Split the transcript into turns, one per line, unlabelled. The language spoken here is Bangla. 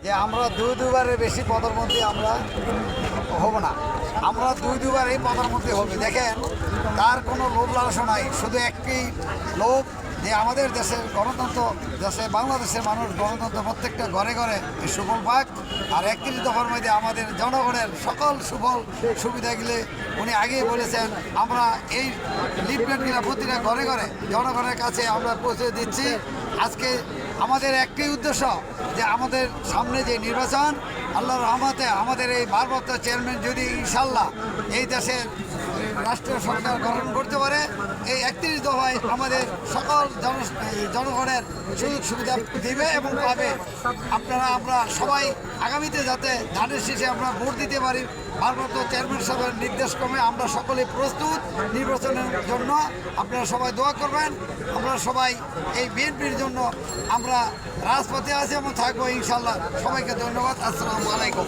যে আমরা দুবারের বেশি প্রধানমন্ত্রী আমরা হব না, আমরা দুবার এই প্রধানমন্ত্রী হবে। দেখেন, তার কোনো লোভ লালসা নাই, শুধু একটি লোভ যে আমাদের দেশের গণতন্ত্র, দেশে বাংলাদেশের মানুষ গণতন্ত্র প্রত্যেকটা ঘরে ঘরে সুফল পাক। আর 31 দফার মধ্যে আমাদের জনগণের সকল সুফল সুবিধাগুলি উনি আগেই বলেছেন, আমরা এই লিফলেটগুলো প্রতিটা ঘরে ঘরে জনগণের কাছে আমরা পৌঁছে দিচ্ছি। আজকে আমাদের একটি উদ্দেশ্য যে আমাদের সামনে যে নির্বাচন, আল্লাহর রহমতে আমাদের এই ভারপ্রাপ্ত চেয়ারম্যান যদি ইনশাল্লাহ এই দেশের রাষ্ট্রীয় সরকার গঠন করতে পারে, এই 31 দফায় আমাদের সকল জনগণের সুযোগ সুবিধা দিবে এবং পাবে। আমরা সবাই আগামীতে যাতে ধানের শীষে আমরা ভোট দিতে পারি, ভারপ্রাপ্ত চেয়ারম্যান সাহেবের নির্দেশক্রমে আমরা সকলে প্রস্তুত নির্বাচনের জন্য। আপনারা সবাই দোয়া করবেন। আমরা সবাই এই বিএনপির জন্য আমরা রাজপথে আছি এবং থাকবো ইনশাল্লাহ। সবাইকে ধন্যবাদ। আসসালামু আলাইকুম।